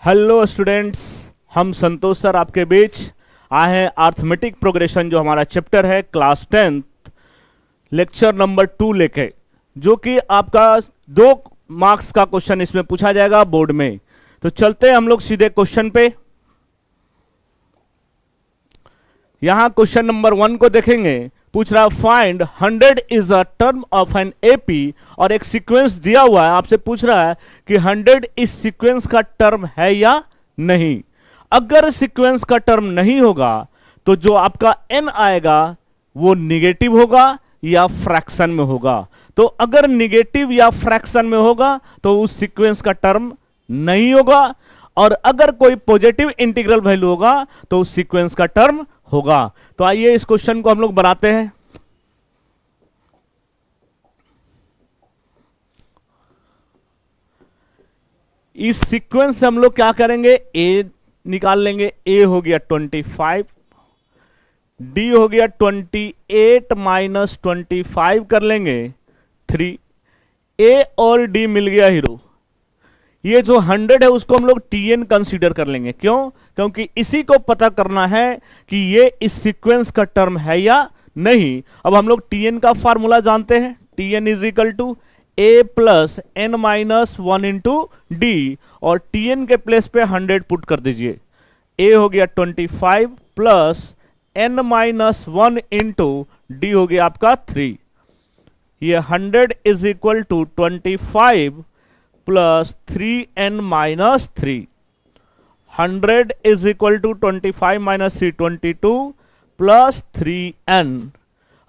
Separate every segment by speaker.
Speaker 1: Hello students, हम संतोष sir आपके बीच आए हैं अर्थमेटिक प्रोग्रेशन जो हमारा चैप्टर है क्लास 10th लेक्चर नंबर 2 लेके, जो कि आपका 2 मार्क्स का क्वेश्चन इसमें पूछा जाएगा बोर्ड में। तो चलते हैं हम लोग सीधे क्वेश्चन पे। यहां क्वेश्चन नंबर 1 को देखेंगे। पूछ रहा find 100 is a term of an AP, और एक सीक्वेंस दिया हुआ है। आपसे पूछ रहा है कि 100 इस सीक्वेंस का टर्म है या नहीं। अगर सीक्वेंस का टर्म नहीं होगा तो जो आपका n आएगा वो निगेटिव होगा या फ्रैक्शन में होगा। तो अगर निगेटिव या फ्रैक्शन में होगा तो उस सीक्वेंस का टर्म नहीं होगा, और अगर कोई पॉजिटिव इंटीग्रल वैल्यू होगा तो उस सीक्वेंस का टर्म होगा। तो आइए इस क्वेश्चन को हम लोग बनाते हैं। इस सीक्वेंस से हम लोग क्या करेंगे, a निकाल लेंगे। a हो गया 25, d हो गया 28 माइनस 25 कर लेंगे 3। a और d मिल गया हीरो। ये जो 100 है उसको हम लोग tn कंसीडर कर लेंगे। क्यों? क्योंकि इसी को पता करना है कि ये इस सीक्वेंस का टर्म है या नहीं। अब हम लोग tn का फार्मूला जानते हैं। tn is equal to a plus n minus 1 into D, और tn के प्लेस पे 100 पुट कर दीजिए। a हो गया 25 plus n minus 1 into D हो गया आपका 3। ये 100 is equal to 25 plus 3n minus 3। 100 is equal to 25 minus 3 22 plus 3n।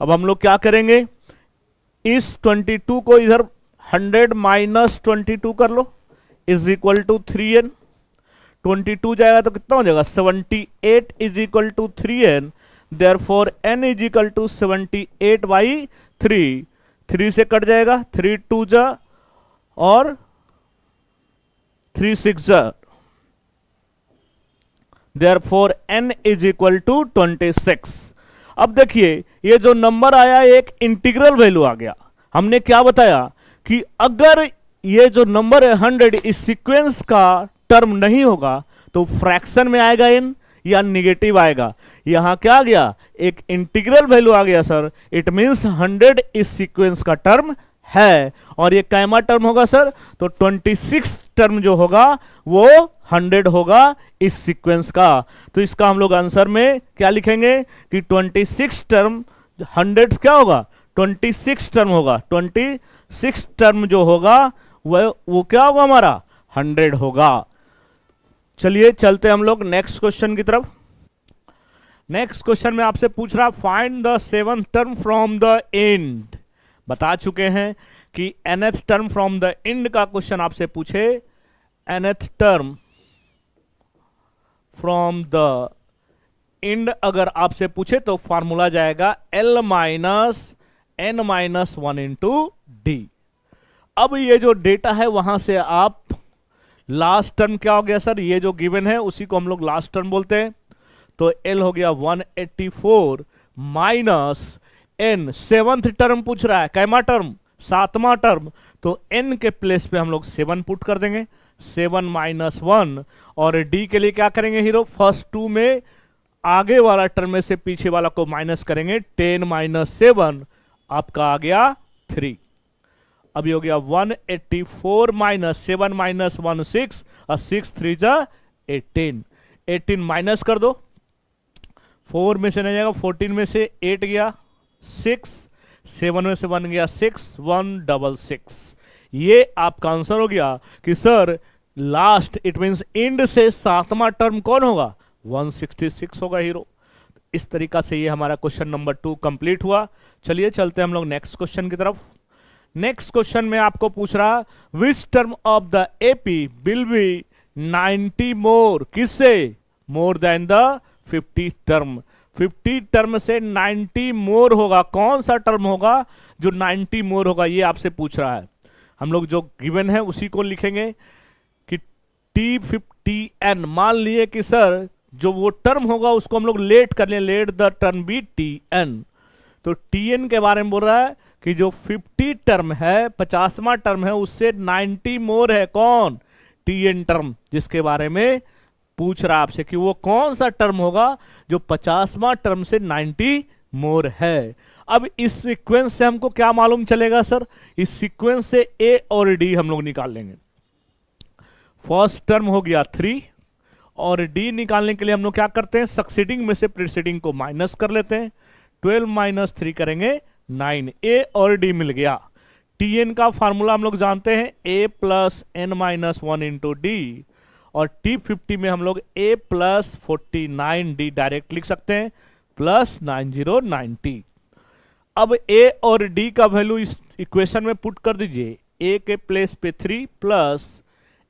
Speaker 1: अब हम लोग क्या करेंगे, इस 22 को इधर 100 माइनस 22 कर लो, इज इक्वल टू 3n। 22 जाएगा तो कितना हो जाएगा, 78 is equal to 3n। Therefore n is equal to 78 by 3। 3 से कट जाएगा, 3 2 जा और 3 6 जा। Therefore n is equal to 26। अब देखिए ये जो नंबर आया एक इंटीग्रल वैल्यू आ गया। हमने क्या बताया कि अगर ये जो नंबर है 100 इस सीक्वेंस का टर्म नहीं होगा तो फ्रैक्शन में आएगा n या निगेटिव आएगा। यहां क्या आ गया, एक इंटीग्रल वैल्यू आ गया सर। इट मींस 100 इस सीक्वेंस का टर्म है। और ये कैमा टर्म होगा सर, तो 26 टर्म जो होगा वो 100 होगा इस सीक्वेंस का। तो इसका हम लोग आंसर में क्या लिखेंगे कि 26 टर्म 100 क्या होगा, 26 टर्म होगा। 26 टर्म जो होगा वो क्या होगा, हमारा 100 होगा। चलिए चलते हम लोग नेक्स्ट क्वेश्चन की तरफ। नेक्स्ट क्वेश्चन में आपसे पूछ रहा find the 7th term from the and. बता चुके हैं कि nth term from the and का क्वेश्चन आपसे पूछे, nth term from the and अगर आपसे पूछे तो फॉर्मूला जाएगा l minus n minus 1 into D. अब ये जो डेटा है वहां से आप लास्ट टर्म क्या हो गया सर, ये जो गिवन है उसी को हम लोग लास्ट टर्म बोलते हैं। तो l हो गया 184 माइनस n, 7th टर्म पूछ रहा है, कैमा टर्म, 7वां टर्म। तो n के प्लेस पे हम लोग 7 पुट कर देंगे, 7 माइनस 1। और d के लिए क्या करेंगे हीरो, फर्स्ट 2 में आगे वाला टर्म में से पीछे वाला को माइनस करेंगे। 10 माइनस 7 आपका आ गया 3। अभी हो गया 184 माइनस 7 माइनस 1 6, और 6 3 जा 18। 18 माइनस कर दो, 4 में से नहीं जाएगा, 14 में से 8 गया 6, 7 में से 1 गया 6, 166। ये आपका आंसर हो गया कि sir last it means and से 7वां टर्म कौन होगा, 166 होगा हीरो। इस तरीका से ये हमारा क्वेश्चन नंबर 2 कंप्लीट हुआ। चलिए चलते हैं हम लोग नेक्स्ट क्वेश्चन की तरफ। नेक्स्ट क्वेश्चन में आपको पूछ रहा which term of the AP will be 90 मोर, किससे, more than the 50 term. 50 term से 90 मोर होगा, कौन सा टर्म होगा जो 90 मोर होगा, ये आपसे पूछ रहा है। हम लोग जो गिवन है उसी को लिखेंगे कि T50n। मान लिए कि सर जो वो टर्म होगा उसको हम लोग लेट कर लें, let the term be Tn। तो Tn के बारे में बोल रहा है कि जो 50 टर्म है, 50वां टर्म है, उससे 90 मोर है, कौन, टी एन टर्म, जिसके बारे में पूछ रहा आपसे कि वो कौन सा टर्म होगा जो 50वां टर्म से 90 मोर है। अब इस सीक्वेंस से हमको क्या मालूम चलेगा सर, इस सीक्वेंस से ए और डी हम लोग निकाल लेंगे। फर्स्ट टर्म हो गया 3 और डी निकालने के लिए हम लोग क्या करते हैं, सक्सीडिंग में से प्रीसीडिंग को माइनस कर लेते हैं। 12 माइनस 3 करेंगे 9, ए और डी मिल गया। टी एन का फार्मूला हम लोग जानते हैं, A plus N minus 1 into D, और T50 में हम लोग a प्लस 49d डायरेक्ट लिख सकते हैं, प्लस 9090। अब a और d का वैल्यू इस इक्वेशन में पुट कर दीजिए। a के प्लेस पे 3 प्लस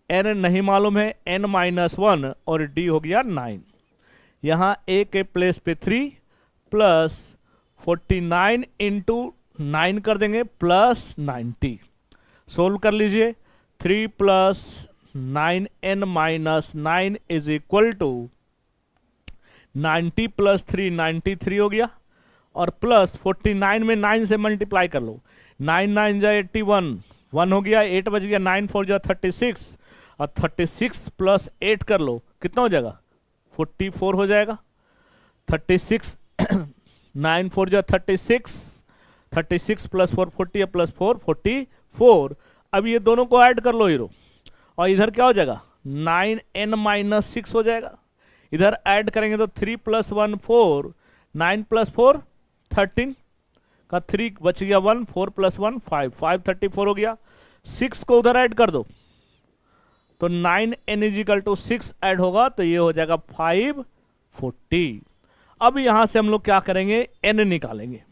Speaker 1: n नहीं मालूम है n माइनस 1 और d हो गया 9। यहाँ a के प्लेस पे 3 प्लस 49 इंटू 9 कर देंगे प्लस 90। सोल्व कर लीजिए। 3 plus 9n minus 9 is equal to 90 plus 3 93 हो गया, और प्लस 49 में 9 से मल्टीप्लाई कर लो। 9 9 जा 81, 1 हो गया, 8 बच गया, 9 4 जा 36, और 36 प्लस 8 कर लो, कितना हो जाएगा 44 हो जाएगा। 36 9 4 जा 36, 36 प्लस 4 40 प्लस 4 44। अब ये दोनों को ऐड कर लो हीरो, और इधर क्या हो जाएगा 9n माइनस 6 हो जाएगा। इधर ऐड करेंगे तो 3 प्लस 1 4, 9 प्लस 4 13 का 3 बच गया 1, 4 प्लस 1 5, 5 34 हो गया। 6 को उधर ऐड कर दो तो 9n इजिकल टू 6 ऐड होगा तो ये हो जाएगा 540। अब यहां से हम लोग क्या करेंगे, n निकालेंगे।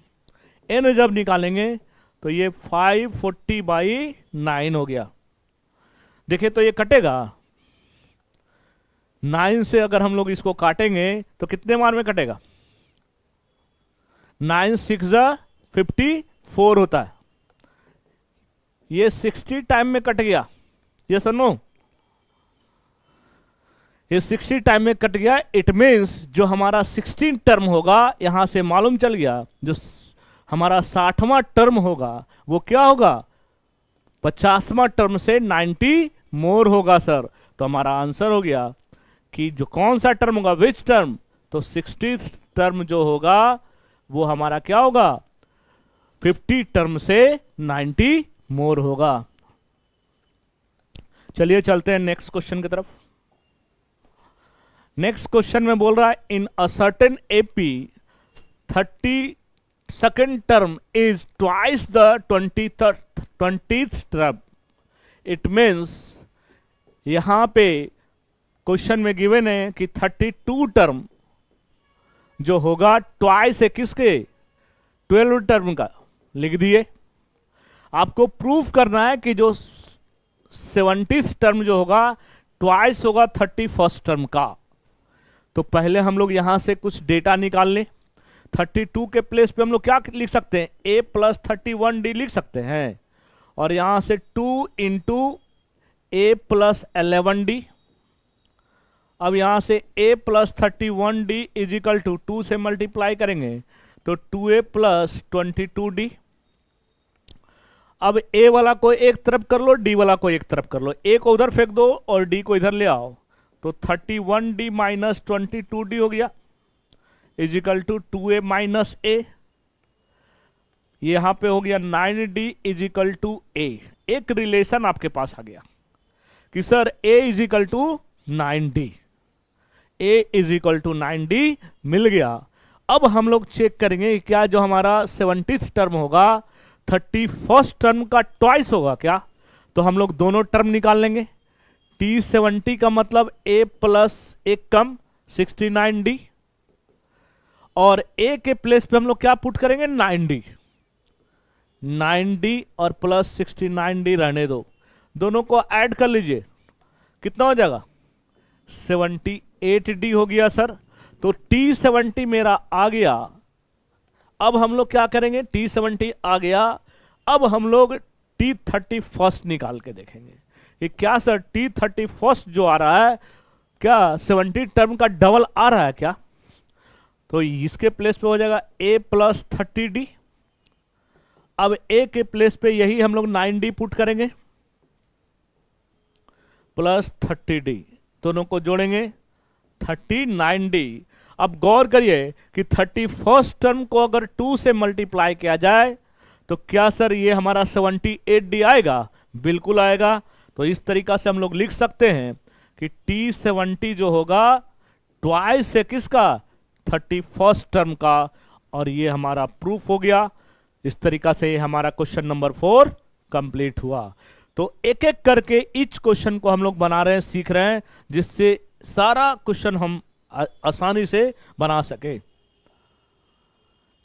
Speaker 1: n जब निकालेंगे तो ये 540 बाई 9 हो गया। देखिए तो ये कटेगा 9 से, अगर हम लोग इसको काटेंगे तो कितने मार में कटेगा, 9 6 54 होता है। ये 60 टाइम में कट गया, ये सुनो, ये 60 टाइम में कट गया। इट मीन्स जो हमारा 16 टर्म होगा, यहां से मालूम चल गया जो हमारा 60वां टर्म होगा वो क्या होगा, 50वां टर्म से 90 मोर होगा सर। तो हमारा आंसर हो गया कि जो कौन सा टर्म होगा, विच टर्म, तो 60th टर्म जो होगा वो हमारा क्या होगा, 50 टर्म से 90 मोर होगा। चलिए चलते हैं नेक्स्ट क्वेश्चन की तरफ। नेक्स्ट क्वेश्चन में बोल रहा है, in a certain AP 32nd term is twice the 20th term. It means यहां पे क्वेश्चन में गिवन है कि 32 टर्म जो होगा ट्वाइस है किसके, 12 टर्म का। लिख दिए। आपको प्रूफ करना है कि जो 70th टर्म जो होगा ट्वाइस होगा 31st टर्म का। तो पहले हम लोग यहां से कुछ डेटा निकाल लें। 32 के प्लेस पे हम लोग क्या लिख सकते हैं, a प्लस 31d लिख सकते हैं, और यहां से 2 इंटू a प्लस 11d। अब यहां से a plus 31d is equal to 2 से मल्टीप्लाई करेंगे तो 2a प्लस 22d। अब a वाला को एक तरफ कर लो, d वाला को एक तरफ कर लो, a को उधर फेंक दो और d को इधर ले आओ, तो 31d माइनस 22d हो गया is equal to 2a minus a। यहां पे हो गया 9d इजिकल टू a। एक रिलेशन आपके पास आ गया कि sir a is equal to 9d, a is equal to 9d मिल गया। अब हम लोग चेक करेंगे क्या जो हमारा 70th टर्म होगा 31st टर्म का ट्वाइस होगा क्या। तो हम लोग दोनों टर्म निकाल लेंगे। T70 का मतलब a प्लस एक कम 69d, और a के प्लेस पे हम लोग क्या पुट करेंगे 9d, 9d और प्लस 69d रहने दो, दोनों को ऐड कर लीजिए, कितना हो जाएगा 78d हो गया सर। तो T70 मेरा आ गया। अब हम लोग क्या करेंगे, T70 आ गया, अब हम लोग T31 निकाल के देखेंगे ये क्या सर, T31 जो आ रहा है क्या 70 टर्म का डबल आ रहा है क्या। तो इसके प्लेस पे हो जाएगा a प्लस 30d। अब a के प्लेस पे यही हम लोग 9d पुट करेंगे, प्लस 30D, दोनों को जोड़ेंगे 39D। अब गौर करिए कि 31st टर्म को अगर 2 से मल्टीप्लाई किया जाए तो क्या सर ये हमारा 78D आएगा? बिल्कुल आएगा। तो इस तरीका से हम लोग लिख सकते हैं कि T70 जो होगा ट्वाइस है किसका? 31st टर्म का। और ये हमारा प्रूफ हो गया। इस तरीका से हमारा क्वेश्चन नंबर 4 कंप्लीट हुआ। तो एक एक करके इच क्वेश्चन को हम लोग बना रहे हैं, सीख रहे हैं, जिससे सारा क्वेश्चन हम आसानी से बना सके।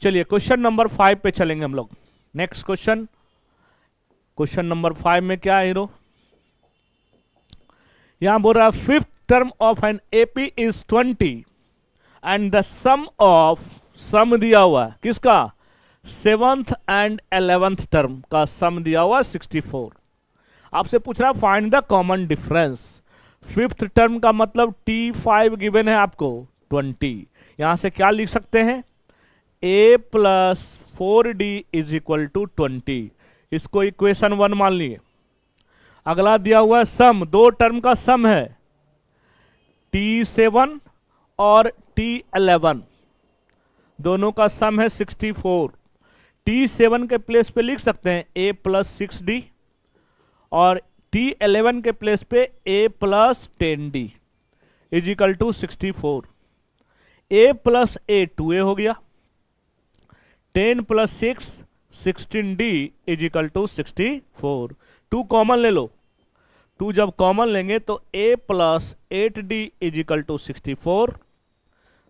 Speaker 1: चलिए क्वेश्चन नंबर 5 पे चलेंगे हम लोग। नेक्स्ट क्वेश्चन, क्वेश्चन नंबर 5 में क्या है हीरो? यहां बोल रहा है 5th term of an AP is 20 and the sum दिया हुआ है किसका? 7th एंड 11th टर्म का सम दिया हुआ 64। आपसे पूछ रहा है find the common difference. 5th term का मतलब T5 गिवन है आपको 20। यहां से क्या लिख सकते हैं? A plus 4D is equal to 20। इसको इक्वेशन 1 मान लिए। अगला दिया हुआ है सम, दो टर्म का सम है T7 और T11, दोनों का सम है 64। T7 के प्लेस पे लिख सकते हैं A प्लस 6D और T11 के प्लेस पे A plus 10D is equal to 64। A plus A 2A हो गया, 10 plus 6 16D is equal to 64। 2 common ले लो, 2 जब कॉमन लेंगे तो A plus 8D is equal to 64,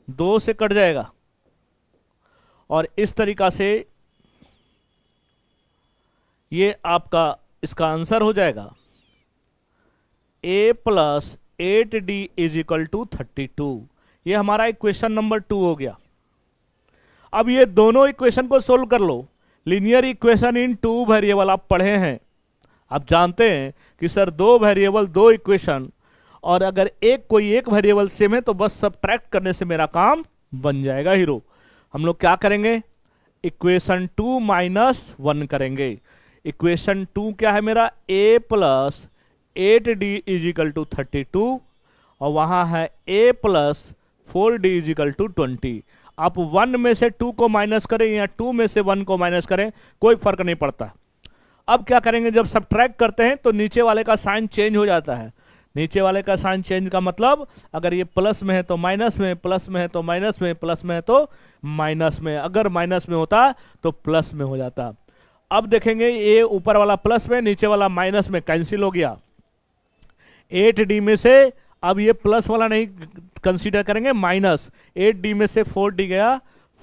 Speaker 1: 2 से कट जाएगा। और इस तरीका से ये आपका इसका आंसर हो जाएगा A plus 8D is equal to 32। ये हमारा इक्वेशन नंबर 2 हो गया। अब ये दोनों इक्वेशन को सोल्व कर लो। लीनियर इक्वेशन इन 2 वेरिएबल आप पढ़े हैं, आप जानते हैं कि सर 2 वेरिएबल 2 इक्वेशन, और अगर कोई एक वेरिएबल सेम है तो बस सब्ट्रैक्ट करने से मेरा काम बन जाएगा हीरो। हम लोग क्या करेंगे? इक्वेशन 2 माइनस 1 करेंगे। इक्वेशन 2 क्या है मेरा? A plus 8D is equal to 32 और वहां है A plus 4D is equal to 20। आप 1 में से 2 को माइनस करें या 2 में से 1 को माइनस करें, कोई फर्क नहीं पड़ता। अब क्या करेंगे? जब सब्ट्रैक्ट करते हैं तो नीचे वाले का साइन चेंज हो जाता है। नीचे वाले का साइन चेंज का मतलब अगर ये प्लस में है तो माइनस में, प्लस में है तो माइनस में, प्लस में है तो माइनस में, अगर माइनस में होता तो प्लस में हो जाता। अब देखेंगे ये ऊपर वाला प्लस में, नीचे वाला माइनस में, कैंसिल हो गया। 8D में से अब ये प्लस वाला नहीं कंसीडर करेंगे, माइनस 8D में से 4D गया,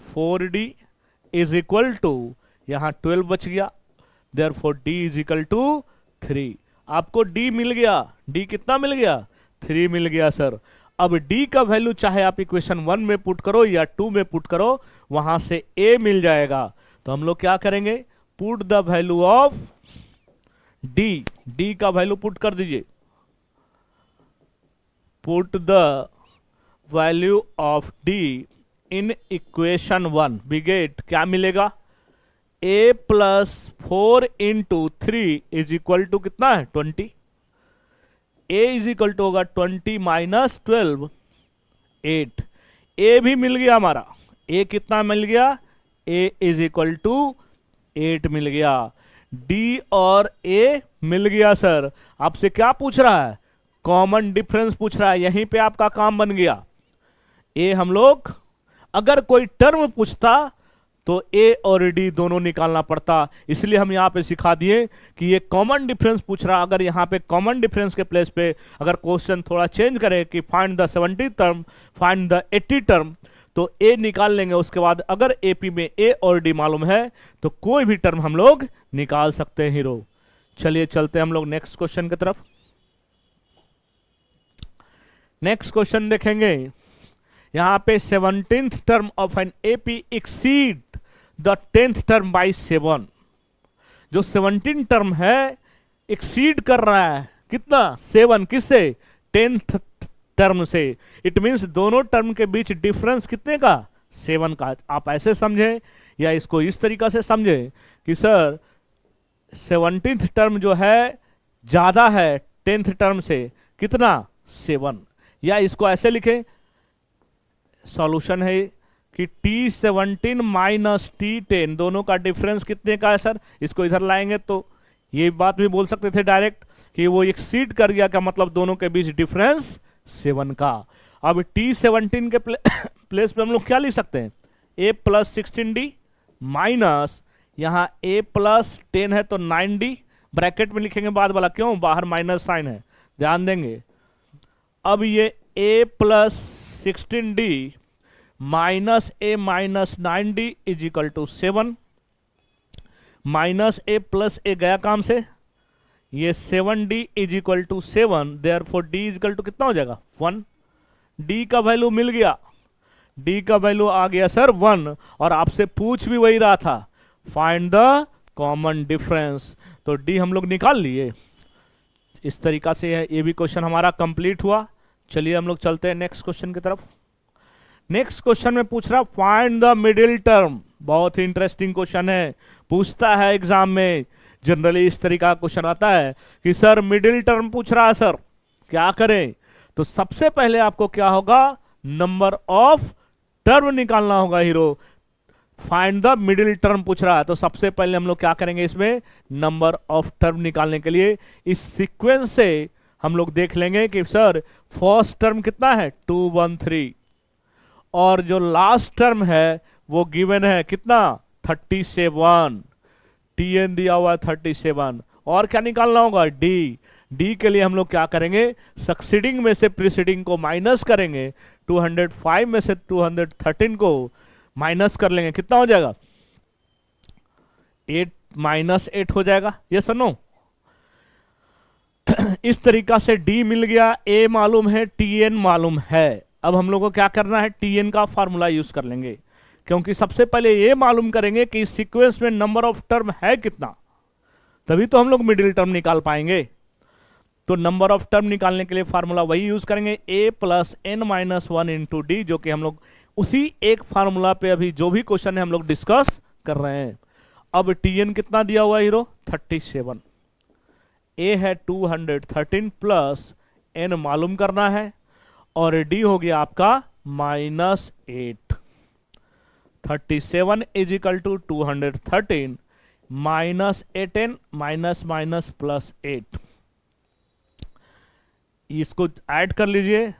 Speaker 1: 4D इज इक्वल टू यहां 12 बच गया, therefore D is equal to 3। आपको D मिल गया। D कितना मिल गया? 3 मिल गया सर। अब D का वैल्यू चाहे आप इक्वेशन 1 में पुट करो या 2 में पुट करो, वहां से A मिल जाएगा। तो हम लोग क्या करेंगे? Put the value of D, D का वैल्यू पुट कर दीजिए। Put the value of D in equation 1, we get क्या मिलेगा? A plus 4 into 3 is equal to कितना है? 20। A इज इक्वल टू होगा 20 माइनस 12, 8। A भी मिल गया हमारा। A कितना मिल गया? A इज इक्वल टू 8 मिल गया। D और A मिल गया सर। आपसे क्या पूछ रहा है? कॉमन डिफरेंस पूछ रहा है। यहीं पे आपका काम बन गया। A हम लोग, अगर कोई टर्म पूछता तो A और D दोनों निकालना पड़ता, इसलिए हम यहां पे सिखा दिए कि ये कॉमन डिफरेंस पूछ रहा। अगर यहां पे कॉमन डिफरेंस के प्लेस पे अगर क्वेश्चन थोड़ा चेंज करे कि find the 70 term, find the 80 term, तो A निकाल लेंगे। उसके बाद अगर AP में A और D मालूम है तो कोई भी टर्म हम लोग निकाल सकते हैं हीरो। चलिए चलते हैं हम लोग नेक्स्ट क्वेश्चन की तरफ। नेक्स्ट क्वेश्चन देखेंगे। यहां पे 17th term of an AP exceed the 10th term by 7। जो 17 टर्म है एक्सीड कर रहा है कितना? 7। किससे? 10th टर्म से। इट मींस दोनों टर्म के बीच डिफरेंस कितने का? 7 का। आप ऐसे समझे या इसको इस तरीका से समझे कि सर 17th टर्म जो है ज्यादा है 10th टर्म से। कितना 7, या इसको ऐसे लिखें, सॉल्यूशन है कि T17 माइनस T10 दोनों का डिफरेंस कितने का है सर, इसको इधर लाएंगे तो ये बात भी बोल सकते थे डायरेक्ट कि वो एक्सीड कर गया, का मतलब दोनों के बीच डिफरेंस 7 का। अब T17 के प्लेस पे हम लोग क्या लिख सकते हैं, A प्लस 16D माइनस यहाँ A प्लस 10 है तो 9D, ब्रैकेट में लिखेंगे बाद वाला, क्यों, बाहर माइनस साइन है, ध्यान देंगे। अब ये A plus 16D minus A minus 9D is equal to 7, minus A plus A गया काम से, ये 7D is equal to 7, therefore D is equal to कितना हो जाएगा 1। D का वैल्यू मिल गया, D का वैल्यू आ गया सर 1, और आपसे पूछ भी वही रहा था, फाइंड द कॉमन डिफरेंस, तो D हम लोग निकाल लिए। इस तरीका से ये भी क्वेश्चन हमारा कंप्लीट हुआ। चलिए हम लोग चलते हैं नेक्स्ट क्वेश्चन की तरफ। नेक्स्ट क्वेश्चन में पूछ रहा फाइंड द मिडिल टर्म, बहुत ही इंटरेस्टिंग क्वेश्चन है, पूछता है एग्जाम में, जनरली इस तरीका का क्वेश्चन आता है कि सर मिडिल टर्म पूछ रहा है सर, क्या करें, तो सबसे पहले आपको क्या होगा, नंबर ऑफ टर्म निकालना होगा hero. Find the middle term पूछ रहा है, तो सबसे पहले हम लोग क्या करेंगे, इसमें नंबर ऑफ टर्म निकालने के लिए इस सीक्वेंस से हम लोग देख लेंगे कि सर फर्स्ट टर्म कितना है 2 1 3, और जो लास्ट टर्म है वो गिवन है कितना 37, Tn दिया हुआ है 37, और क्या निकालना होगा D के लिए हम लोग क्या करेंगे, सक्सीडिंग में से प्रीसीडिंग को माइनस करेंगे, 205 में से 213 को माइनस कर लेंगे, कितना हो जाएगा 8 माइनस 8 हो जाएगा, ये सर नो। इस तरीका से D मिल गया, A मालूम है, Tn मालूम है। अब हम लोग को क्या करना है, Tn का फार्मूला यूज कर लेंगे, क्योंकि सबसे पहले ये मालूम करेंगे कि इस सीक्वेंस में नंबर ऑफ टर्म है कितना, तभी तो हम लोग मिडिल टर्म निकाल पाएंगे। तो नंबर ऑफ टर्म निकालने के लिए फार्मूला वही यूज करेंगे, A plus n minus 1 into D, जो कि हम लोग उसी एक फार्मूला पे अभी जो भी क्वेश्चन है हम लोग डिस्कस कर रहे हैं। अब Tn कितना दिया हुआ है हीरो 37, A है 213 प्लस n मालूम करना है, और D हो गया आपका minus 8। 37 is equal to 213 minus 8n minus minus plus 8, इसको ऐड कर लीजिए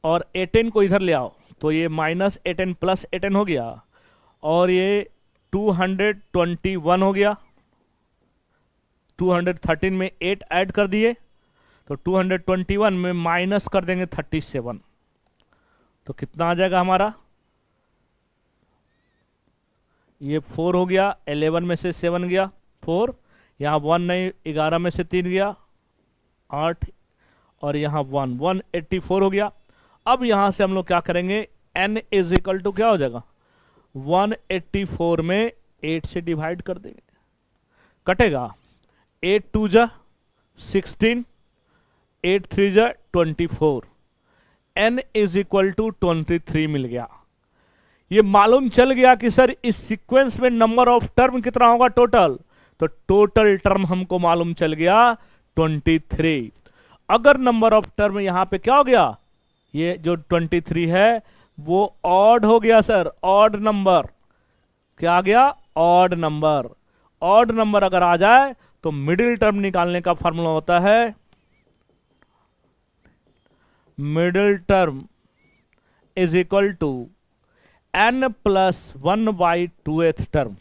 Speaker 1: और 8n को इधर ले आओ, तो ये माइनस 8n प्लस 8n हो गया, और ये 221 हो गया, 213 में 8 ऐड कर दिए तो 221 में माइनस कर देंगे 37, तो कितना आ जाएगा हमारा, ये 4 हो गया, 11 में से 7 गया 4, यहाँ 1 नहीं, 11 में से 3 गया 8, और यहाँ 1 184 हो गया। अब यहां से हम लोग क्या करेंगे, n इज इक्वल टू क्या हो जाएगा 184 में 8 से डिवाइड कर देंगे, कटेगा 8 2 जा 16, 8 3 जा 24, n इज इक्वल टू 23 मिल गया। ये मालूम चल गया कि सर इस सीक्वेंस में नंबर ऑफ टर्म कितना होगा टोटल, तो टोटल टर्म हमको मालूम चल गया 23। अगर नंबर ऑफ टर्म यहां पे क्या हो गया, ये जो 23 है वो ऑड हो गया सर, ऑड नंबर, क्या आ गया ऑड नंबर। ऑड नंबर अगर आ जाए तो मिडिल टर्म निकालने का फॉर्मूला होता है, middle term is equal to n plus 1 by 2th term,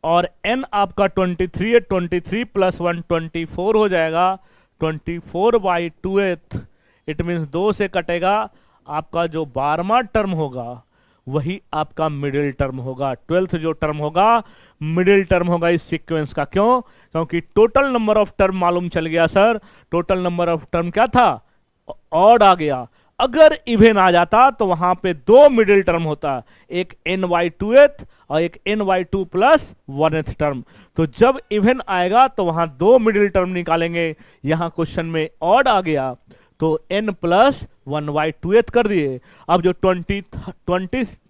Speaker 1: और n आपका 23 है, 23 प्लस 1 24 हो जाएगा, 24 बाई 2th, इट मीन्स 2 से कटेगा, आपका जो 12वां टर्म होगा वही आपका मिडिल टर्म होगा। 12th जो टर्म होगा मिडिल टर्म होगा इस सीक्वेंस का, क्यों, क्योंकि टोटल नंबर ऑफ टर्म मालूम चल गया sir, total number of term क्या था ऑड आ गया। अगर इवन आ जाता तो वहां पे 2 मिडिल टर्म होता, एक n/2th और एक n/2 प्लस 1th टर्म। तो जब इवन आएगा तो वहां 2 मिडिल टर्म निकालेंगे, यहां क्वेश्चन में ऑड आ गया तो n प्लस 1/2th कर दिए। अब जो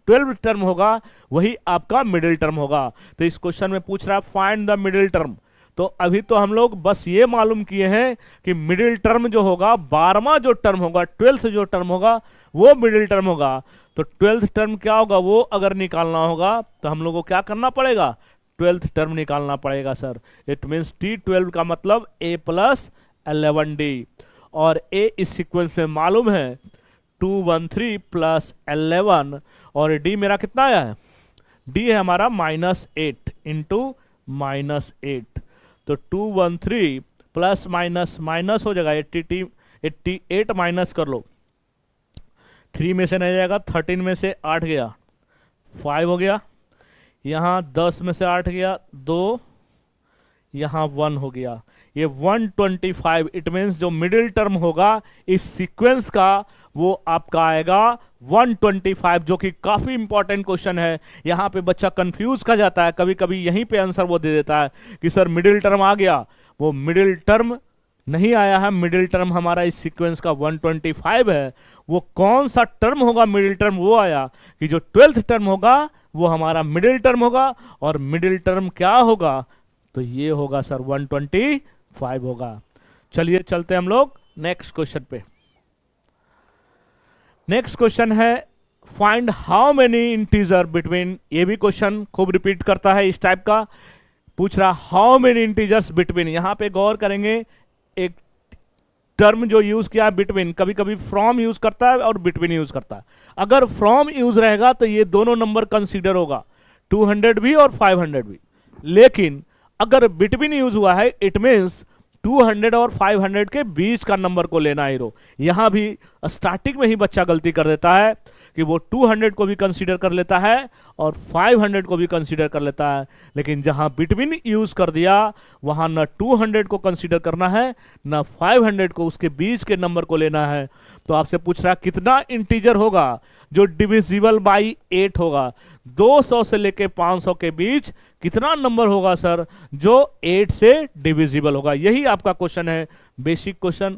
Speaker 1: 12 टर्म होगा वही आपका मिडिल टर्म होगा। तो इस क्वेश्चन में पूछ रहा है फाइंड द मिडिल टर्म, तो अभी तो हम लोग बस ये मालूम किए हैं कि मिडिल टर्म जो होगा, 12वां जो टर्म होगा, 12th जो टर्म होगा वो मिडिल टर्म होगा। तो 12th टर्म क्या होगा, वो अगर निकालना होगा तो हम लोग को क्या करना पड़ेगा, 12th टर्म निकालना पड़ेगा सर। इट मीन्स T12 का मतलब a प्लस 11D, और a इस सीक्वेंस में मालूम है 213 प्लस 11, और d मेरा कितना आया है, d है हमारा -8 इंटू -8। तो 213 प्लस माइनस माइनस हो जाएगा 88 माइनस कर लो, 3 में से नहीं जाएगा, 13 में से 8 गया 5 हो गया, यहाँ 10 में से 8 गया 2, यहाँ 1 हो गया, ये 125। इट मीन्स जो मिडिल टर्म होगा इस सीक्वेंस का वो आपका आएगा 125, जो कि काफी इंपॉर्टेंट क्वेश्चन है। यहाँ पे बच्चा कंफ्यूज कर जाता है, कभी कभी यहीं पे आंसर वो दे देता है कि सर मिडिल टर्म आ गया, वो मिडिल टर्म नहीं आया है। मिडिल टर्म हमारा इस सीक्वेंस का 125 है। वो कौन सा टर्म होगा मिडिल टर्म, वो आया कि जो 12th टर्म होगा वो हमारा मिडिल टर्म होगा, और मिडिल टर्म क्या होगा, तो ये होगा सर 125 होगा। चलिए चलते हम लोग नेक्स्ट क्वेश्चन पे। नेक्स्ट क्वेश्चन है find how many integer between, ये भी क्वेश्चन खूब रिपीट करता है इस टाइप का, पूछ रहा हाउ मेनी इंटीजर्स बिटवीन। यहां पे गौर करेंगे, एक टर्म जो यूज किया है बिटवीन, कभी कभी फ्रॉम यूज करता है और बिटवीन यूज करता है। अगर फ्रॉम यूज रहेगा तो ये दोनों नंबर कंसीडर होगा, 200 भी और 500 भी। लेकिन अगर बिटवीन यूज हुआ है इट मीन्स 200 और 500 के बीच का नंबर को लेना है हीरो। यहां भी स्टार्टिंग में ही बच्चा गलती कर देता है कि वो 200 को भी कंसीडर कर लेता है और 500 को भी कंसीडर कर लेता है, लेकिन जहां बिटवीन यूज कर दिया वहां न 200 को कंसीडर करना है न 500 को, उसके बीच के नंबर को लेना है। तो आपसे पूछ रहा है कितना इंटीजर होगा जो डिविजिबल बाई 8 होगा, 200 से लेके 500 के बीच कितना नंबर होगा सर जो 8 से डिविजिबल होगा। यही आपका क्वेश्चन है, बेसिक क्वेश्चन।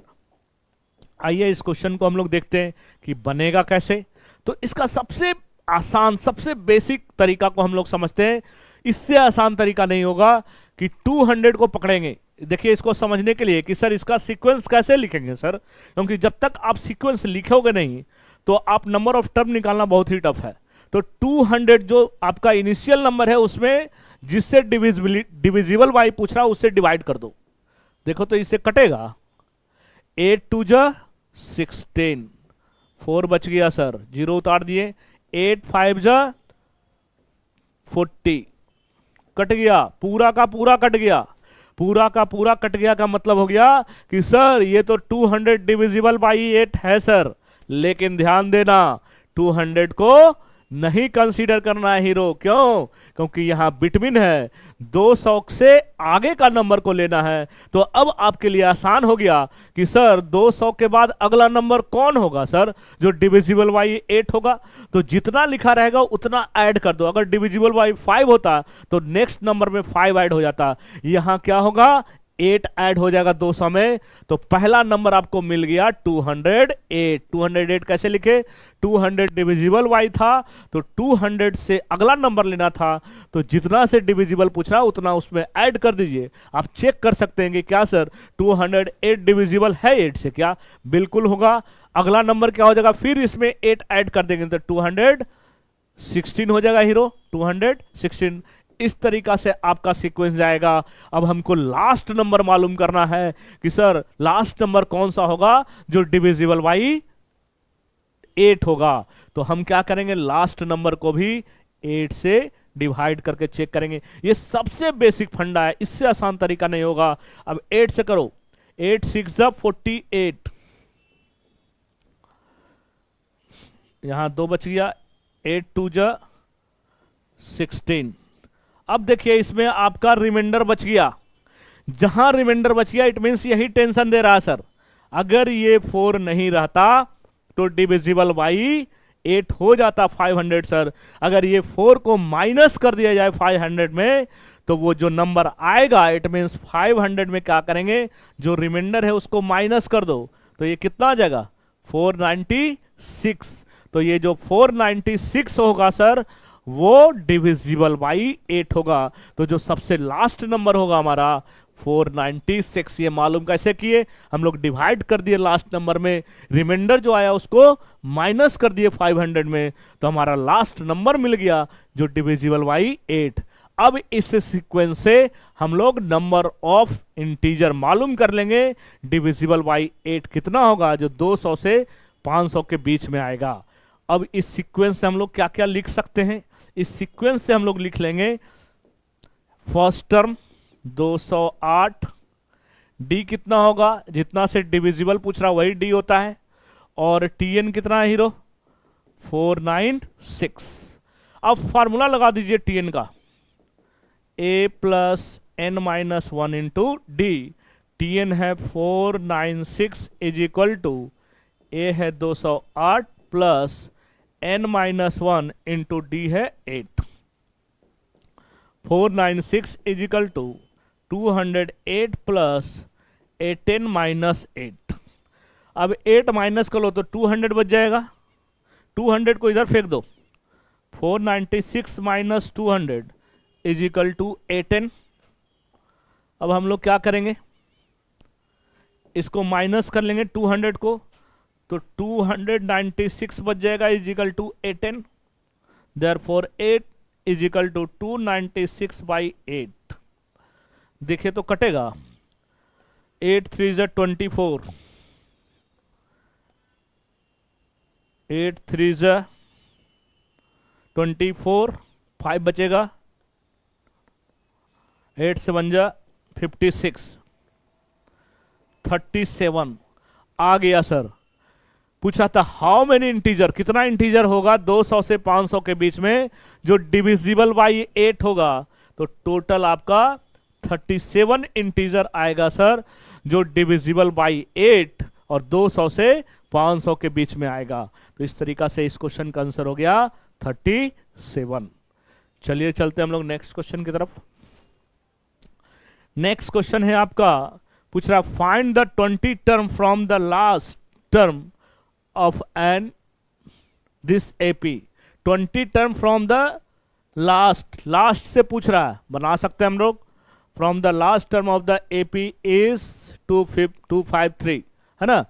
Speaker 1: आइए इस क्वेश्चन को हम लोग देखते हैं कि बनेगा कैसे। तो इसका सबसे आसान, सबसे बेसिक तरीका को हम लोग समझते हैं। इससे आसान तरीका नहीं होगा कि 200 को पकड़ेंगे। देखिए इसको समझने के लिए कि सर इसका सीक्वेंस कैसे लिखेंगे सर, क्योंकि जब तक आप सीक्वेंस लिखोगे नहीं तो आप नंबर ऑफ टर्म निकालना बहुत ही टफ है। तो 200 जो आपका इनिशियल नंबर है उसमें जिससे डिविजिबल बाई पूछ रहा उससे डिवाइड कर दो। देखो तो इससे कटेगा, 8 2 जा 16, 4 बच गया सर, 0 उतार दिए, 8 5 जा 40, कट गया, पूरा का पूरा कट गया, पूरा का पूरा कट गया का मतलब हो गया कि सर ये तो 200 डिविजिबल बाई 8 है सर, लेकिन ध्यान देना 200 को नहीं कंसीडर करना है हीरो। क्यों? क्योंकि यहां बिटवीन है, 200 से आगे का नंबर को लेना है। तो अब आपके लिए आसान हो गया कि सर 200 के बाद अगला नंबर कौन होगा सर जो डिविजिबल बाई 8 होगा। तो जितना लिखा रहेगा उतना ऐड कर दो। अगर डिविजिबल बाई 5 होता तो नेक्स्ट नंबर में 5 ऐड हो जाता, यहां क्या होगा 8 ऐड हो जाएगा 200 में। तो पहला नंबर आपको मिल गया 208। 208 कैसे लिखे, 200 डिविजिबल बाई था तो 200 से अगला नंबर लेना था, तो जितना से डिविजिबल पूछ रहा उतना उसमें ऐड कर दीजिए। आप चेक कर सकते हैं कि क्या सर 208 डिविजिबल है 8 से, क्या बिल्कुल होगा। अगला नंबर क्या हो जाएगा, फिर इसमें 8 ऐड कर देंगे तो 216 हो जाएगा हीरो, 216। इस तरीका से आपका सीक्वेंस जाएगा। अब हमको लास्ट नंबर मालूम करना है कि सर लास्ट नंबर कौन सा होगा जो डिविजिबल बाई 8 होगा। तो हम क्या करेंगे, लास्ट नंबर को भी 8 से डिवाइड करके चेक करेंगे। ये सबसे बेसिक फंडा है, इससे आसान तरीका नहीं होगा। अब 8 से करो, 8 6 जा 48, यहां 2 बच गया, 8 2 जा 16। अब देखिए इसमें आपका रिमाइंडर बच गया। जहां रिमाइंडर बच गया इट मींस यही टेंशन दे रहा है सर, अगर ये 4 नहीं रहता तो डिविजिबल बाई 8 हो जाता 500 सर। अगर ये 4 को माइनस कर दिया जाए 500 में तो वो जो नंबर आएगा इट मींस 500 में क्या करेंगे, जो रिमाइंडर है उसको माइनस कर दो तो ये कितना आ जाएगा 496। तो ये जो 496 होगा सर वो डिविजिबल बाई 8 होगा। तो जो सबसे लास्ट नंबर होगा हमारा 496। ये मालूम कैसे किए, हम लोग डिवाइड कर दिए लास्ट नंबर में, रिमाइंडर जो आया उसको माइनस कर दिए 500 में, तो हमारा लास्ट नंबर मिल गया जो डिविजिबल बाई 8। अब इस सीक्वेंस से हम लोग नंबर ऑफ इंटीजर मालूम कर लेंगे, डिविजिबल बाई 8 कितना होगा, जो 200 से 500 के बीच में आएगा। अब इस सीक्वेंस से हम लोग क्या क्या लिख सकते हैं, इस सीक्वेंस से हम लोग लिख लेंगे फर्स्ट टर्म 208, डी कितना होगा, जितना से डिविजिबल पूछ रहा वही डी होता है, और टीएन कितना है हीरो 496। अब फार्मूला लगा दीजिए टीएन का, A plus N minus 1 into D, TN है 496 इज इक्वल टू ए है 208 plus N minus 1 into D है 8। 496 is equal to 208 plus 18 minus 8। अब 8 माइनस कर लो तो 200 बच जाएगा, 200 को इधर फेंक दो, 496 माइनस 200 इज इक्वल टू 18। अब हम लोग क्या करेंगे, इसको माइनस कर लेंगे 200 को, तो 296 बच जाएगा is equal to 18, therefore 8 is equal to 296 by 8। देखिए तो कटेगा, 8 3 ज़ा 24, 8 3 ज़ा 24, 5 बचेगा, 8 से 1 ज़ा 56, 37 आ गया सर। पूछा था हाउ मेनी इंटीजर, कितना इंटीजर होगा 200 से 500 के बीच में जो डिविजिबल बाई 8 होगा, तो टोटल आपका 37 इंटीजर आएगा सर, जो डिविजिबल बाई 8 और 200 से 500 के बीच में आएगा। तो इस तरीका से इस क्वेश्चन का आंसर हो गया 37। चलिए चलते हम लोग नेक्स्ट क्वेश्चन की तरफ। नेक्स्ट क्वेश्चन है आपका, पूछ रहा find the 20 term from the last term of an this AP. 20 term from the last से पूछ रहा है, बना सकते हैं हम लोग, from the last term of the AP is 253, है ना।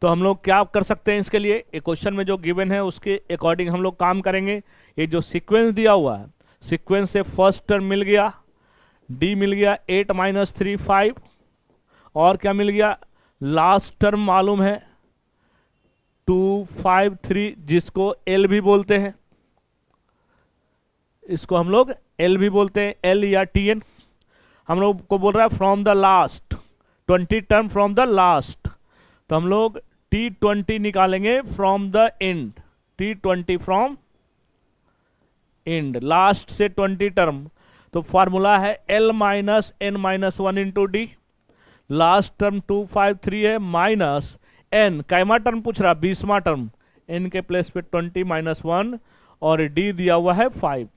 Speaker 1: तो हम लोग क्या कर सकते हैं इसके लिए, एक क्वेश्चन में जो गिवन है उसके अकॉर्डिंग हम लोग काम करेंगे। ये जो सीक्वेंस दिया हुआ है, सीक्वेंस से फर्स्ट टर्म मिल गया, डी मिल गया 8 माइनस 3 5, और क्या मिल गया, लास्ट टर्म मालूम है 253, जिसको एल भी बोलते हैं, इसको हम लोग एल भी बोलते हैं, एल या टी एन। हम लोग को बोल रहा है from the last 20 term from the last, तो हम लोग T20 निकालेंगे from the end, T20 from end, last से 20 टर्म, तो फार्मूला है L minus N minus 1 into D, last term 253 है, माइनस एन, कैमा टर्म पूछ रहा 20वां टर्म, एन के प्लेस पे 20 माइनस 1, और डी दिया हुआ है 5,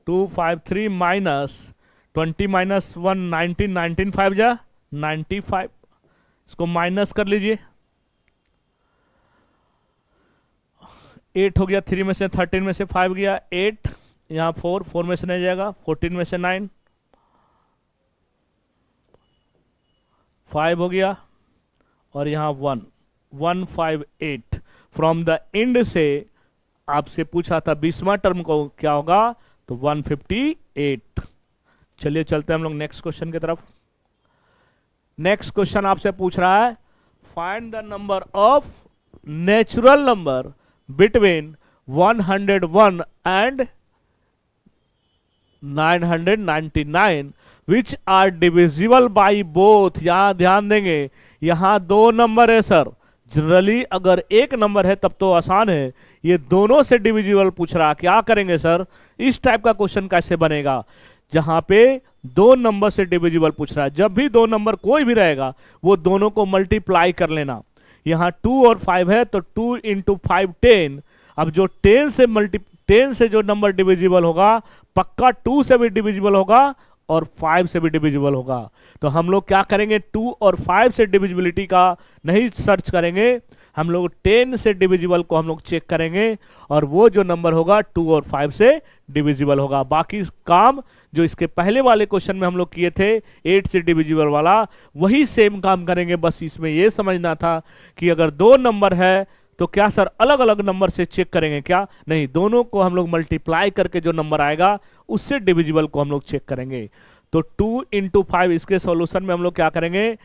Speaker 1: 253 माइनस 20 माइनस 1 19, 19 5 जा 95, इसको माइनस कर लीजिए, 8 हो गया, 3 में से 13 में से 5 गया 8, यहाँ 4 में से नहीं जाएगा, 14 में से 9, 5 हो गया, और यहाँ 158। फ्रॉम द एंड से आपसे पूछा था 20वां टर्म को क्या होगा, तो 158। चलिए चलते हैं हम लोग नेक्स्ट क्वेश्चन की तरफ। नेक्स्ट क्वेश्चन आपसे पूछ रहा है find the number of natural number between 101 and 999 which are divisible by both. यहां ध्यान देंगे, यहां दो नंबर है सर, जनरली अगर एक नंबर है तब तो आसान है, ये दोनों से डिविजिबल पूछ रहा, क्या करेंगे सर, इस टाइप का क्वेश्चन कैसे बनेगा जहां पे दो नंबर से डिविजिबल पूछ रहा है। जब भी दो नंबर कोई भी रहेगा वो दोनों को मल्टीप्लाई कर लेना। यहां 2 और 5 है तो 2 इंटू 5 10। अब जो 10 से जो नंबर डिविजिबल होगा पक्का 2 से भी डिविजिबल होगा और 5 से भी डिविजिबल होगा। तो हम लोग क्या करेंगे, 2 और 5 से डिविजिबिलिटी का नहीं सर्च करेंगे, हम लोग 10 से डिविजिबल को हम लोग चेक करेंगे, और वो जो नंबर होगा 2 और 5 से डिविजिबल होगा। बाकी काम जो इसके पहले वाले क्वेश्चन में हम लोग किए थे 8 से डिविजिबल वाला, वही सेम काम करेंगे। बस इसमें ये समझना था कि अगर दो नंबर है तो क्या सर अलग अलग नंबर से चेक करेंगे क्या? नहीं, दोनों को हम लोग मल्टीप्लाई करके जो नंबर आएगा उससे डिविजिबल को हम लोग चेक करेंगे। तो 2 इंटू 5, इसके सॉल्यूशन में हम लोग क्या करेंगे,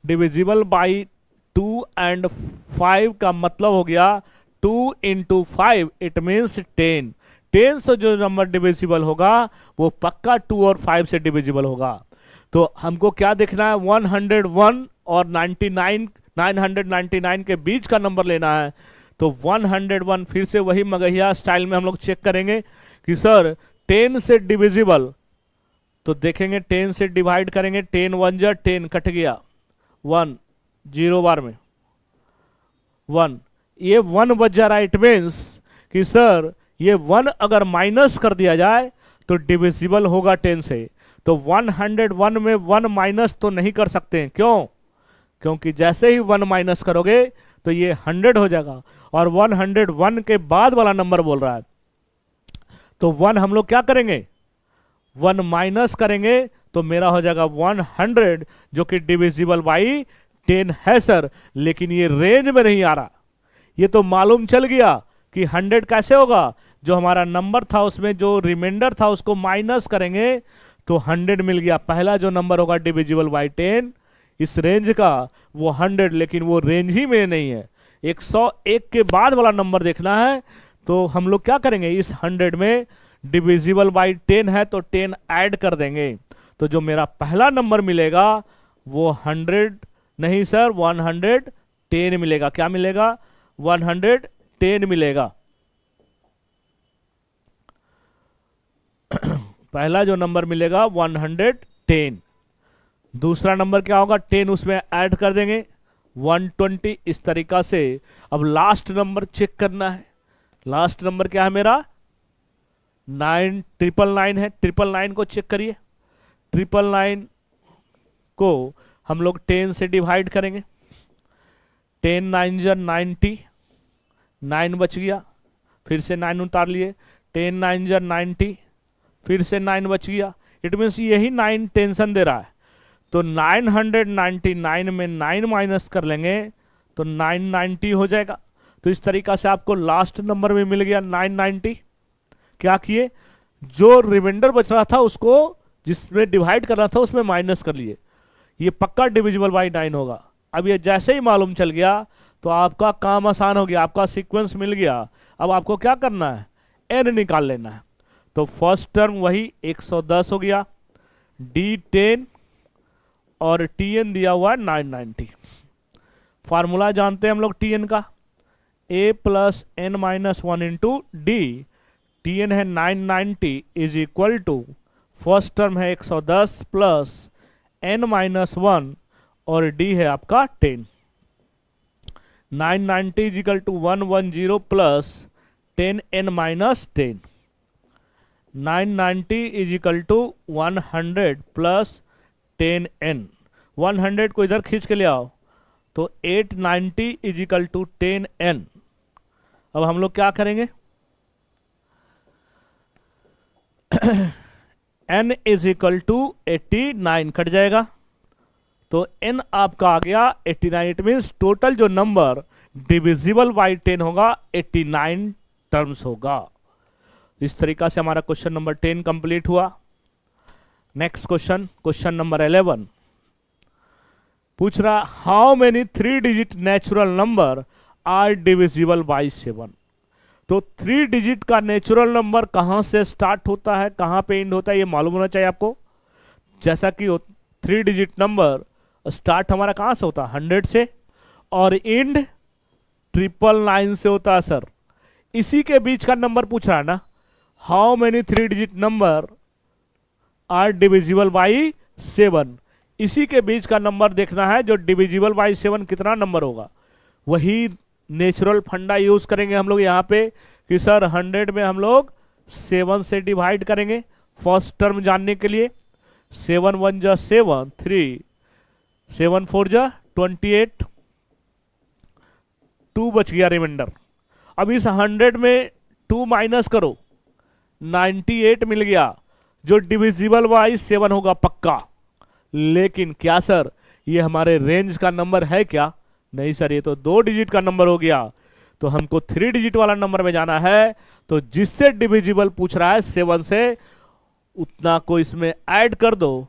Speaker 1: डिविजिबल बाई 2 एंड 5 का मतलब हो गया 2 इंटू 5, इट मीन्स 10। 10 से जो नंबर डिविजिबल होगा वो पक्का 2 और 5 से डिविजिबल होगा। तो हमको क्या देखना है, 101 और 999 के बीच का नंबर लेना है। तो 101 फिर से वही मगहिया स्टाइल में हम लोग चेक करेंगे कि सर 10 से डिविजिबल, तो देखेंगे 10 से डिवाइड करेंगे, 10 1 जा 10 कट गया, 1 0 बार में 1, ये 1 बच जा रहा है। इट मीन्स कि सर ये 1 अगर माइनस कर दिया जाए तो डिविजिबल होगा 10 से। तो 101 में 1 माइनस तो नहीं कर सकते हैं, क्यों? क्योंकि जैसे ही 1 माइनस करोगे तो ये 100 हो जाएगा, और 101 के बाद वाला नंबर बोल रहा है। तो 1 हम लोग क्या करेंगे, 1 माइनस करेंगे तो मेरा हो जाएगा 100, जो कि डिविजिबल बाई 10 है सर। लेकिन ये रेंज में नहीं आ रहा। ये तो मालूम चल गया कि 100 कैसे होगा, जो हमारा नंबर था उसमें जो रिमाइंडर था उसको माइनस करेंगे तो 100 मिल गया। पहला जो नंबर होगा डिविजिबल बाई 10 इस रेंज का वो 100, लेकिन वो रेंज ही में नहीं है। 101 के बाद वाला नंबर देखना है। तो हम लोग क्या करेंगे, इस 100 में डिविजिबल बाई 10 है तो 10 ऐड कर देंगे। तो जो मेरा पहला नंबर मिलेगा वो 100 नहीं सर 110 मिलेगा। क्या मिलेगा, 110 मिलेगा। पहला जो नंबर मिलेगा 110। दूसरा नंबर क्या होगा, 10 उसमें ऐड कर देंगे 120। इस तरीका से अब लास्ट नंबर चेक करना है। लास्ट नंबर क्या है मेरा, 999 है। 999 को चेक करिए। 999 को हम लोग 10 से डिवाइड करेंगे, 10 9 जा 90, 9 बच गया, फिर से 9 उतार लिए, 10 9 जा 90, फिर से 9 बच गया। इट मीन्स यही 9 टेंशन दे रहा है। तो 999 में 9 माइनस कर लेंगे तो 990 हो जाएगा। तो इस तरीका से आपको लास्ट नंबर में मिल गया 990। क्या किए, जो रिमाइंडर बच रहा था उसको जिसमें डिवाइड करना था उसमें माइनस कर लिए। ये पक्का डिविजिबल बाई 9 होगा। अब ये जैसे ही मालूम चल गया तो आपका काम आसान हो गया, आपका सीक्वेंस मिल गया। अब आपको क्या करना है, एन निकाल लेना है। तो फर्स्ट टर्म वही 110 हो गया, D10 और TN दिया हुआ है 990। फार्मूला जानते हैं हम लोग TN का, A plus N minus 1 into D. TN है 990 is equal to first term है 110 प्लस N माइनस 1 और D है आपका 10। 990 is equal to 110 plus 10N minus 10। 990 is equal to 100 plus 10N। 100 को इधर खींच के ले आओ तो 890 इज इक्वल टू 10N। अब हम लोग क्या करेंगे, N is equal to 89 cut जाएगा तो N आपका आ गया 89। इट मीन्स टोटल जो नंबर डिविजिबल बाई 10 होगा 89 टर्म्स होगा। इस तरीका से हमारा क्वेश्चन नंबर 10 कंप्लीट हुआ। नेक्स्ट क्वेश्चन, क्वेश्चन नंबर 11 पूछ रहा, how many 3 digit natural number are divisible by 7। तो 3 डिजिट का नेचुरल नंबर कहां से स्टार्ट होता है, कहां पे एंड होता है, ये मालूम होना चाहिए आपको। जैसा कि 3 डिजिट नंबर स्टार्ट हमारा कहां से होता है, 100 से, और एंड 999 से होता है सर। इसी के बीच का नंबर पूछ रहा है ना, how many 3 digit number are divisible by 7। इसी के बीच का नंबर देखना है जो डिविजिबल बाई 7 कितना नंबर होगा। वही नेचुरल फंडा यूज करेंगे हम लोग यहाँ पे कि सर 100 में हम लोग 7 से डिवाइड करेंगे फर्स्ट टर्म जानने के लिए। 7 1 जा 7, 3 7 4 जा 28, 2 बच गया रिमाइंडर। अब इस 100 में 2 माइनस करो, 98 मिल गया जो डिविजिबल बाई 7 होगा पक्का। लेकिन क्या सर ये हमारे रेंज का नंबर है क्या? नहीं सर, ये तो 2 डिजिट का नंबर हो गया, तो हमको 3 डिजिट वाला नंबर में जाना है। तो जिससे डिविजिबल पूछ रहा है 7 से, उतना को इसमें ऐड कर दो,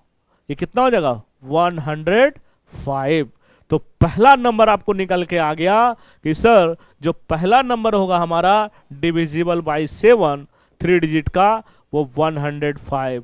Speaker 1: ये कितना हो जाएगा 105। तो पहला नंबर आपको निकल के आ गया कि सर जो पहला नंबर होगा हमारा डिविजिबल बाई 7 3 डिजिट का, वो 105।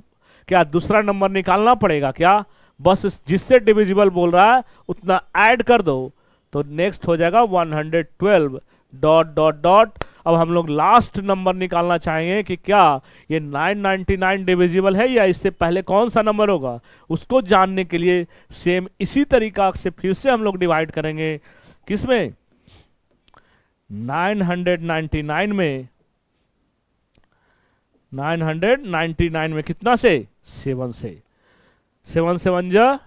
Speaker 1: क्या दूसरा नंबर निकालना पड़ेगा क्या? बस जिससे डिविजिबल बोल रहा है उतना ऐड कर दो, तो नेक्स्ट हो जाएगा 112 डॉट डॉट डॉट। अब हम लोग लास्ट नंबर निकालना चाहेंगे कि क्या ये 999 डिविजिबल है या इससे पहले कौन सा नंबर होगा, उसको जानने के लिए सेम इसी तरीका से फिर से हम लोग डिवाइड करेंगे। किसमें? 999 में, 999 में कितना से? 7 से। 7 7 जा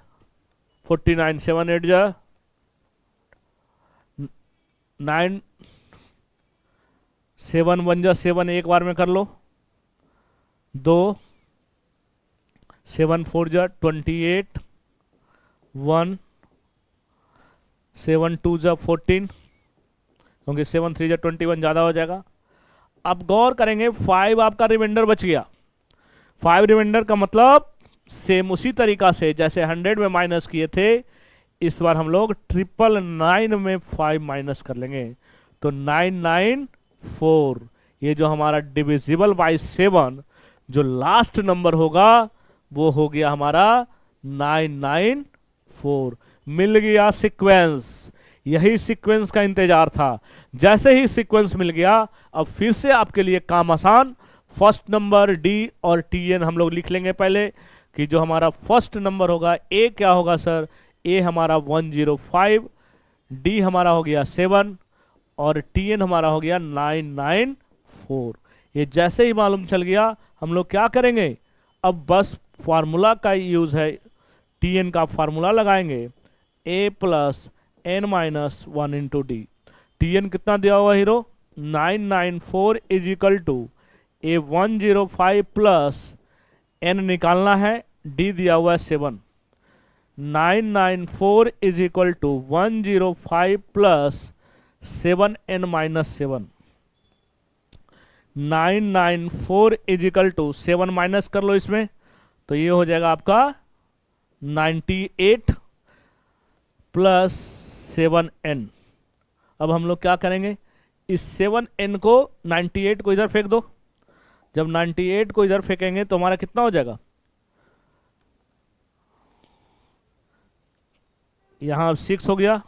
Speaker 1: 49, 7 8 जा 9, 7 1 जा 7, एक बार में कर लो 2, 7 4 जा 28, 1, 7 2 जा 14, क्योंकि 7 3 जा 21 ज़्यादा हो जाएगा। अब गौर करेंगे 5 आपका रिमाइंडर बच गया। 5 रिमाइंडर का मतलब सेम उसी तरीका से जैसे 100 में माइनस किए थे, इस बार हम लोग 999 में 5 माइनस कर लेंगे, तो 994। ये जो हमारा डिविजिबल बाई 7 जो लास्ट नंबर होगा वो हो गया हमारा 994। मिल गया सीक्वेंस। यही सीक्वेंस का इंतजार था। जैसे ही सीक्वेंस मिल गया, अब फिर से आपके लिए काम आसान। फर्स्ट नंबर डी और टीएन हम लोग लिख लेंगे पहले, कि जो हमारा फर्स्ट नंबर होगा ए क्या होगा सर? ए हमारा 105, डी हमारा हो गया 7 और टीएन हमारा हो गया 994। ये जैसे ही मालूम चल गया, हम लोग क्या करेंगे? अब बस फार्मूला का यूज है, टीएन का फार्मूला लगाएंगे, A plus N minus 1 into D. TN कितना दिया हुआ hero? 994 is equal to A 105 plus N निकालना है, डी दिया हुआ है 7। 994 is equal to 105 plus 7n minus 7। 994 is equal to 7 minus कर लो इसमें, तो ये हो जाएगा आपका 98 प्लस 7n। अब हम लोग क्या करेंगे? इस 7n को 98 को इधर फेंक दो। जब 98 को इधर फेंकेंगे तो हमारा कितना हो जाएगा? यहां 6 हो गया,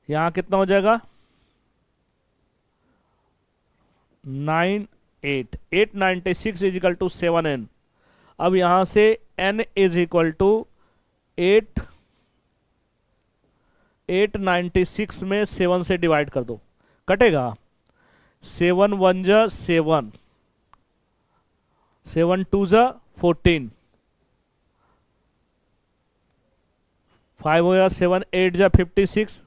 Speaker 1: यहां कितना हो जाएगा? 9 8 896 इज इक्वल टू 7n। अब यहां से n इज इक्वल टू 896 में 7 से डिवाइड कर दो, कटेगा 7 1 जा 7, 7 2 जा 14, 5 हो गया 7 8 जा 56।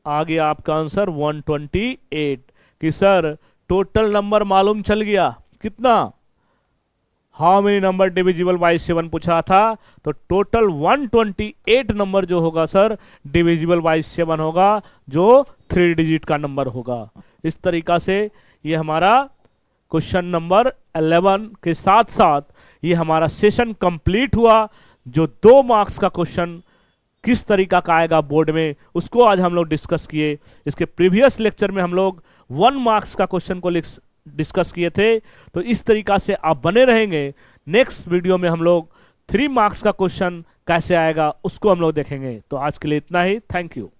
Speaker 1: आ गया आपका आंसर 128। कि सर टोटल नंबर मालूम चल गया कितना? How many number divisible by 7 पूछा था, तो टोटल 128 नंबर जो होगा सर डिविजिबल बाई 7 होगा, जो 3 डिजिट का नंबर होगा। इस तरीका से ये हमारा क्वेश्चन नंबर 11 के साथ साथ ये हमारा सेशन कंप्लीट हुआ। जो 2 मार्क्स का क्वेश्चन किस तरीका का आएगा बोर्ड में, उसको आज हम लोग डिस्कस किए। इसके प्रीवियस लेक्चर में हम लोग 1 मार्क्स का क्वेश्चन को डिस्कस किए थे। तो इस तरीका से आप बने रहेंगे। नेक्स्ट वीडियो में हम लोग 3 मार्क्स का क्वेश्चन कैसे आएगा उसको हम लोग देखेंगे। तो आज के लिए इतना ही। Thank you.